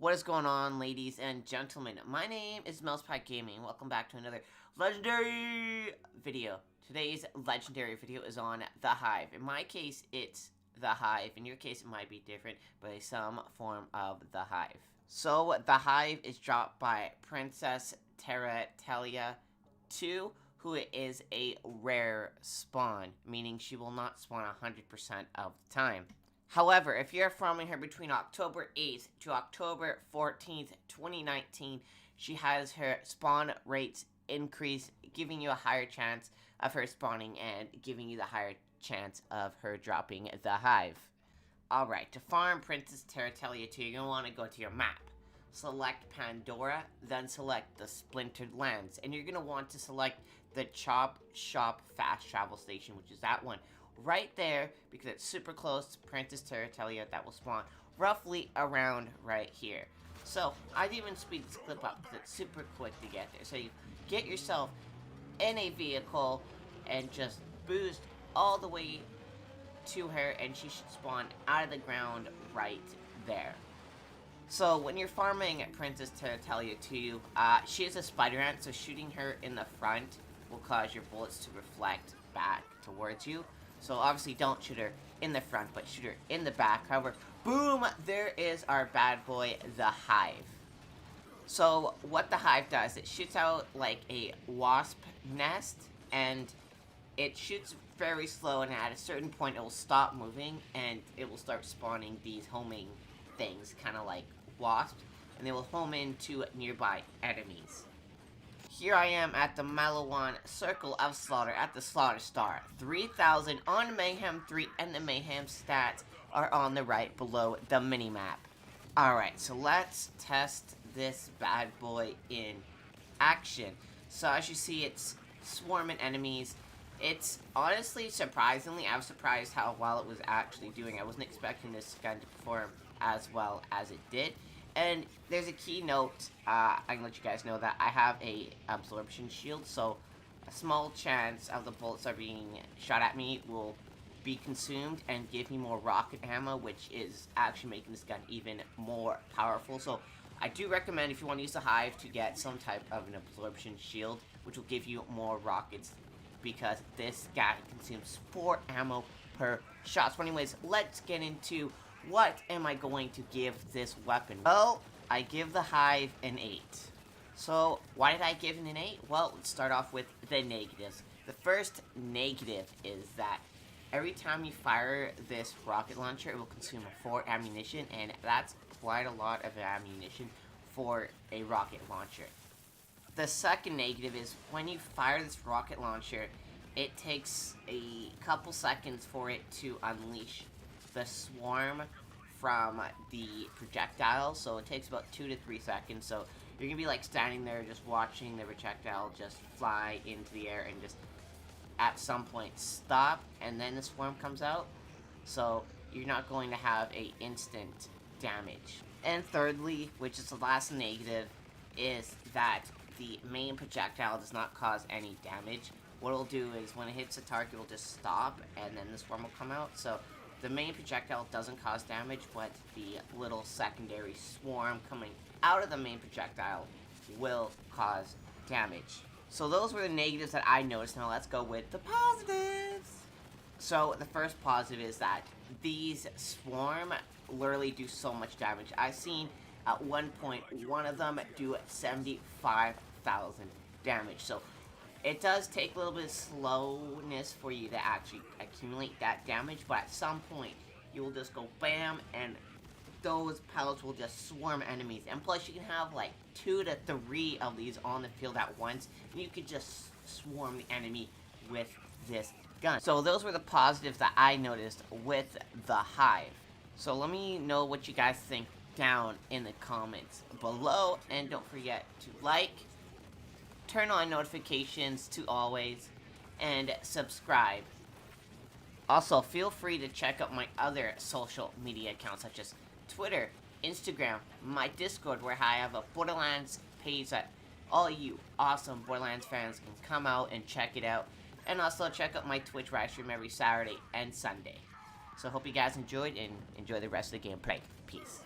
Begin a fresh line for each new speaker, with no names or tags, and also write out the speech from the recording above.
What is going on, ladies and gentlemen? My name is Mousepie Gaming. Welcome back to another legendary video. Today's legendary video is on the Hive. In my case, it's the Hive. In your case, it might be different, but some form of the Hive. So, the Hive is dropped by Princess Teratelia 2, who is a rare spawn, meaning she will not spawn 100% of the time. However, if you're farming her between October 8th to October 14th, 2019, she has her spawn rates increase, giving you a higher chance of her spawning and giving you the higher chance of her dropping the Hive. Alright, to farm Princess Teratelia 2, you're going to want to go to your map. Select Pandora, then select the Splintered Lands, and you're going to want to select the Chop Shop Fast Travel Station, which is that one right there, because it's super close to Princess Teratelia. That will spawn roughly around right here. So, I'd even speed this clip up because it's super quick to get there. So you get yourself in a vehicle and just boost all the way to her, and she should spawn out of the ground right there. So, when you're farming Princess Teratelia 2, she is a spider ant, so shooting her in the front will cause your bullets to reflect back towards you. So obviously don't shoot her in the front, but shoot her in the back. However, boom, there is our bad boy, the Hive. So what the Hive does, it shoots out like a wasp nest, and it shoots very slow, and at a certain point it will stop moving, and it will start spawning these homing things, kind of like wasps, and they will home into nearby enemies. Here I am at the Malawan Circle of Slaughter at the Slaughter Star. 3,000 on Mayhem 3, and the Mayhem stats are on the right below the minimap. Alright, so let's test this bad boy in action. So as you see, it's swarming enemies. It's honestly, surprisingly, I was surprised how well it was actually doing. I wasn't expecting this gun to perform as well as it did. And there's a key note, I can let you guys know that I have a absorption shield, so a small chance of the bullets that are being shot at me will be consumed and give me more rocket ammo, which is actually making this gun even more powerful. So I do recommend, if you want to use the Hive, to get some type of an absorption shield, which will give you more rockets, because this guy consumes 4 ammo per shot. So anyways, let's get into what am I going to give this weapon? Well, I give the Hive an 8. So, why did I give it an 8? Well, let's start off with the negatives. The first negative is that every time you fire this rocket launcher, it will consume 4 ammunition, and that's quite a lot of ammunition for a rocket launcher. The second negative is when you fire this rocket launcher, it takes a couple seconds for it to unleash the swarm from the projectile, so it takes about 2 to 3 seconds. So you're gonna be like standing there just watching the projectile just fly into the air and just at some point stop, and then the swarm comes out, so you're not going to have a instant damage. And thirdly, which is the last negative, is that the main projectile does not cause any damage. What it'll do is when it hits the target, it'll just stop, and then the swarm will come out. So the main projectile doesn't cause damage, but the little secondary swarm coming out of the main projectile will cause damage. So those were the negatives that I noticed. Now let's go with the positives. So the first positive is that these swarm literally do so much damage. I've seen at one point one of them do 75,000 damage. So it does take a little bit of slowness for you to actually accumulate that damage, but at some point, you will just go BAM, and those pellets will just swarm enemies. And plus, you can have like 2 to 3 of these on the field at once, and you could just swarm the enemy with this gun. So those were the positives that I noticed with the Hive. So let me know what you guys think down in the comments below, and don't forget to like, turn on notifications to always, and subscribe. Also, feel free to check out my other social media accounts, such as Twitter, Instagram, my Discord, where I have a Borderlands page that all you awesome Borderlands fans can come out and check it out. And also check out my Twitch, where I stream every Saturday and Sunday. So hope you guys enjoyed, and enjoy the rest of the gameplay. Peace.